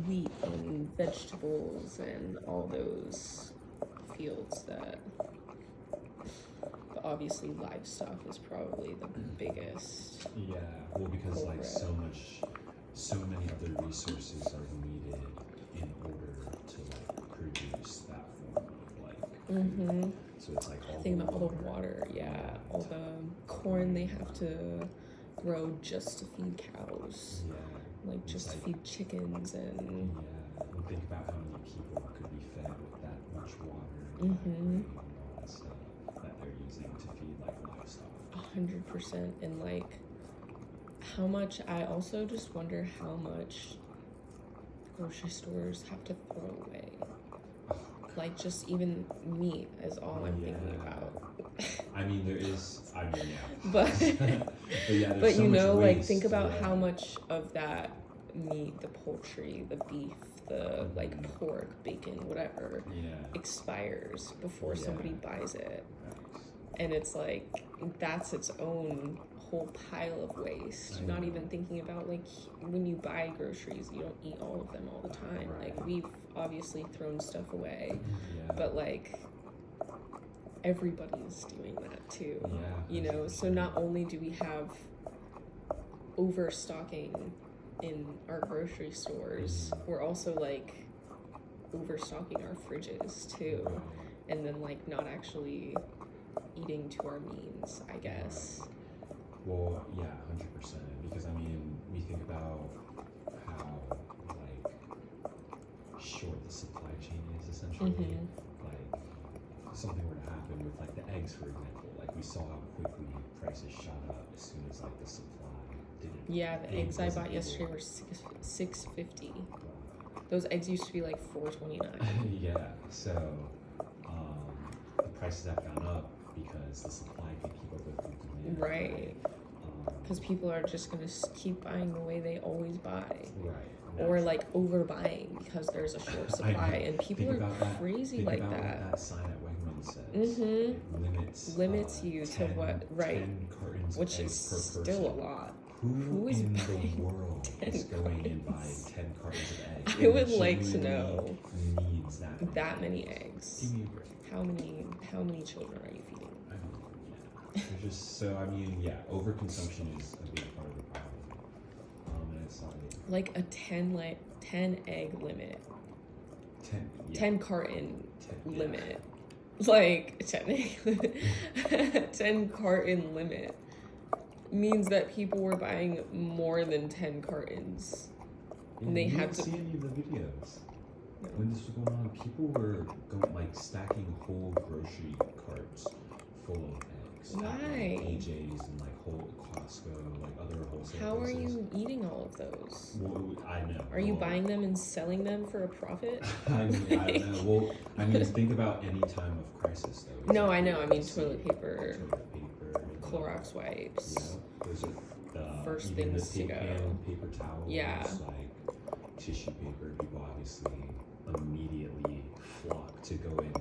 wheat and vegetables and all those fields that, but obviously livestock is probably the biggest. Yeah, well, because like culprit. so many other resources are needed in order to like produce that form of like food. So it's like all Think about all the water, all the corn they have to grow just to feed cows, like just to feed chickens and. Yeah, and think about how many people could be fed with that much water and all that stuff that they're using to feed like livestock. 100%. And like how much, I also just wonder how much grocery stores have to throw away. Like just even meat is all I'm thinking about. I mean, there is, I mean, yeah. But, yeah, but so you know, much like waste, think about how much of that meat, the poultry, the beef, the like pork, bacon, whatever, expires before somebody buys it. And it's like, that's its own whole pile of waste. Not even thinking about like when you buy groceries, you don't eat all of them all the time. Like we've obviously thrown stuff away, but like everybody's doing that too. You know, so not only do we have overstocking in our grocery stores, we're also like overstocking our fridges too, and then like not actually eating to our means, I guess. Well, yeah, 100%. Because I mean, we think about how like short the supply chain is essentially. Like something were to happen with like the eggs, for example. Like we saw how quickly prices shot up as soon as like the supply didn't. Yeah, the eggs I bought yesterday were $6.50. Those eggs used to be like $4.29. Yeah, so the prices have gone up because the supply can keep up with the demand. Right. Because people are just going to keep buying the way they always buy. Right. Or like overbuying because there's a short supply. And people are crazy like that. What that sign at Wegmans says. It limits you to what, 10 cartons which of is eggs per person. still a lot. Who is in the world is going and buying 10 cartons of eggs? I would like to know needs that many eggs. Give me a break. How many children are you feeding? I mean, yeah. Just so, I mean, yeah, overconsumption is a big part of the problem. And it's like a 10 egg limit. 10 carton limit. Like 10 carton limit means that people were buying more than 10 cartons. And they had to see any of the videos. No. When this was going on, people were stacking whole grocery carts full of eggs. Why? At, like, AJ's and like whole Costco, like other wholesale How places. are you eating all of those? Well, I know. Are you buying them and selling them for a profit? I mean, I don't know. Well, I mean, think about any time of crisis, though. No, I know. I mean, toilet paper, Clorox wipes. Yeah, those are the first things to go. Paper towels. Yeah. Like tissue paper. People obviously immediately flock to go and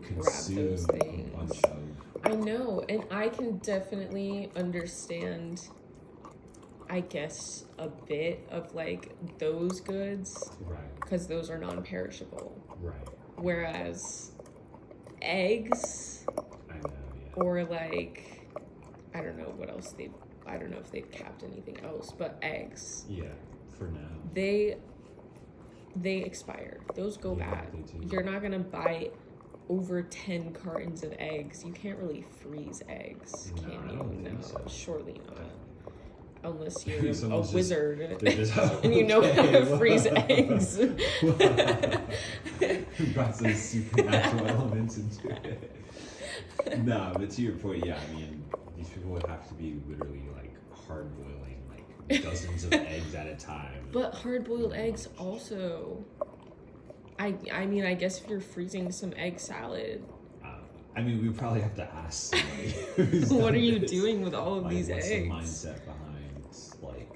consume grab those things. A bunch of. I know, and I can definitely understand, I guess, a bit of like those goods, right? Because those are non-perishable, right? Whereas eggs, I know, yeah. Or like, I don't know what else I don't know if they've capped anything else, but eggs. Yeah, for now. They expire. Those go bad. You're not gonna buy over 10 cartons of eggs. You can't really freeze eggs, can you? No, so. Surely not. Unless you're a wizard and you know how to freeze eggs. Brought some supernatural elements into it. No, but to your point, yeah, I mean, these people would have to be literally like hard boiling like dozens of eggs at a time. But hard boiled eggs also. I mean, I guess if you're freezing some egg salad. I mean, we probably have to ask somebody. What are you doing with all of these what's eggs? What's the mindset behind like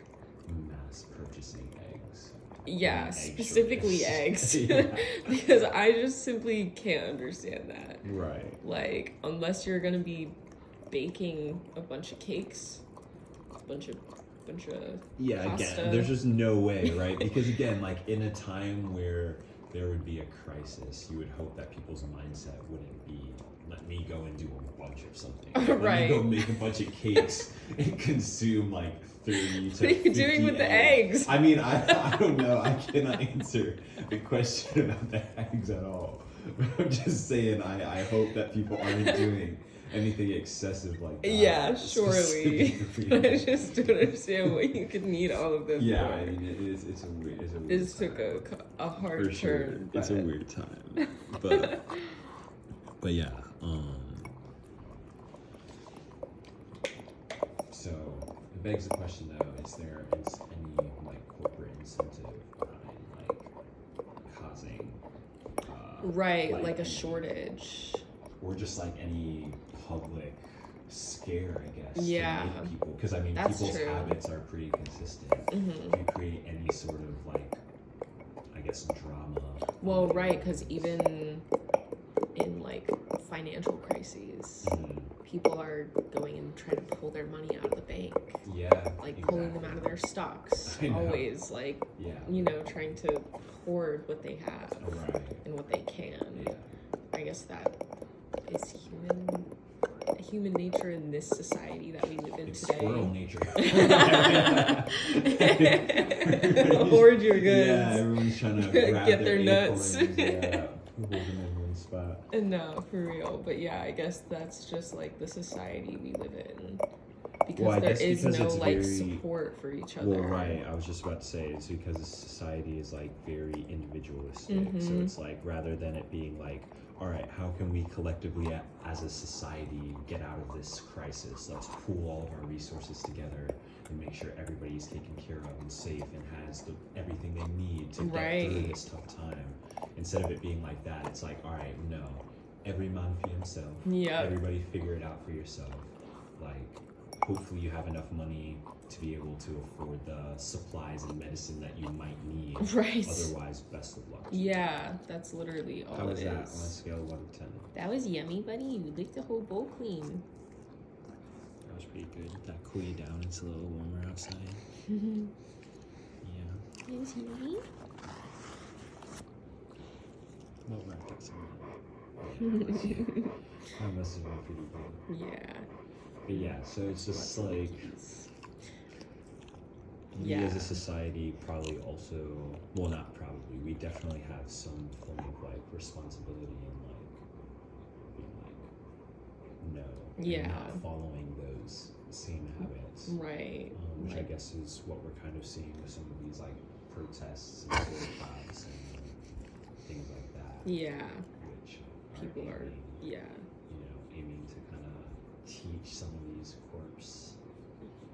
mass purchasing eggs? Yeah, specifically eggs. Yeah. Because I just simply can't understand that. Right. Like, unless you're gonna be baking a bunch of cakes, a bunch of bunch of pasta. Again, there's just no way, right? Because again, like in a time where there would be a crisis, you would hope that people's mindset wouldn't be, let me go and do a bunch of something. Let me go make a bunch of cakes and consume like 30 to 50 What are you doing with the eggs? I mean, I don't know. I cannot answer the question about the eggs at all. But I'm just saying, I hope that people aren't doing anything excessive like that. Yeah, surely. I just don't understand why you could need all of this. Yeah, I mean, it's a weird This time. took a hard turn. Sure. It's a weird time. But yeah. So it begs the question though, is there any like corporate incentive behind like causing like a shortage, or just like any public scare, I guess, yeah, to make people, because I mean people's habits are pretty consistent. If you create any sort of like, I guess, drama, well, right, because even in like financial crises, people are going and trying to pull their money out of the bank. Yeah, like pulling them out of their stocks. Always like, trying to hoard what they have and what they can. Yeah. I guess that is human nature in this society that we live in today. Squirrel nature. Hoard your goods. Yeah, everyone's trying to grab get their nuts. Hold them in one spot. No, for real. But yeah, I guess that's just like the society we live in. Because there is no like support for each other. Well, right. I was just about to say it's because society is like very individualistic. So it's like, rather than it being like, all right, how can we collectively as a society get out of this crisis? Let's pool all of our resources together and make sure everybody's taken care of and safe and has everything they need to get through this tough time. Instead of it being like that, it's like, all right, no, every man for himself. Yeah. Everybody figure it out for yourself. Like, hopefully you have enough money to be able to afford the supplies and medicine that you might need. Right. Otherwise, best of luck. Yeah, that's literally all it is. How was that on a scale of 1 to 10? That was yummy, buddy. You licked the whole bowl clean. That was pretty good. That cool you down. It's a little warmer outside. Yeah. It was yummy. Well, wrapped up some of that. That must have been pretty good. Yeah. But yeah, so it's just like, we as a society probably also, well, not probably, we definitely have some form of like responsibility in like being like, not following those same habits. Right. Which I guess is what we're kind of seeing with some of these like protests and boycotts and things like that. Yeah. Which people are aiming to kind of teach some of these corps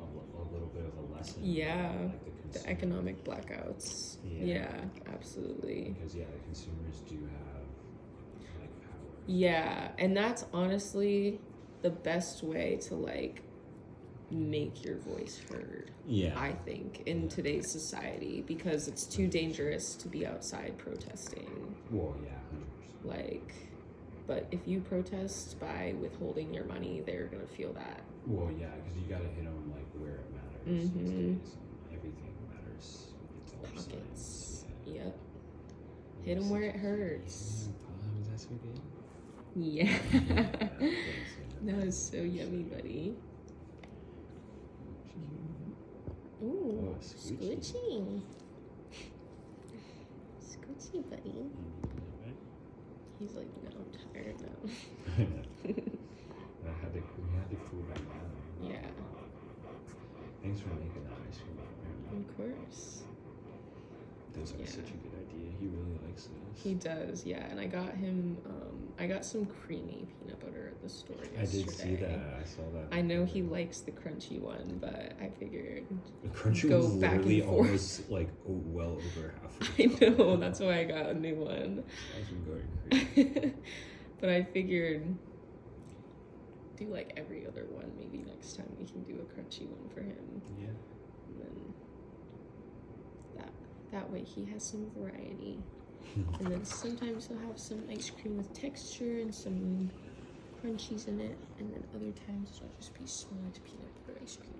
a little bit of a lesson. Yeah, like the economic blackouts. Yeah, absolutely. Because the consumers do have like power. Yeah, and that's honestly the best way to like make your voice heard. Yeah, I think in today's society, because it's too dangerous to be outside protesting. Well, yeah, 100%. Like, but if you protest by withholding your money, they're gonna feel that. Well, yeah, because you gotta hit them like where it matters. These days. Everything matters. Pockets. Yep. Hit them where it hurts. Was that so good? Yeah. That was so yummy, buddy. Ooh, squishy. Squishy, buddy. He's like, no, I'm tired now. We had to cool that down. Yeah. Thanks for making that ice cream. Of course. Those are such a good idea. He really likes those. He does, yeah. And I got him, I got some creamy peanut butter at the store yesterday. I did see that. I saw that. I know he likes the crunchy one, but I figured the crunchy go was back literally and forth. Almost like well over half. I know, that's why I got a new one. I've been going crazy. But I figured do like every other one. Maybe next time we can do a crunchy one for him. Yeah. And then that way he has some variety. And then sometimes he'll have some ice cream with texture and some crunchies in it. And then other times it'll just be smooth peanut butter ice cream.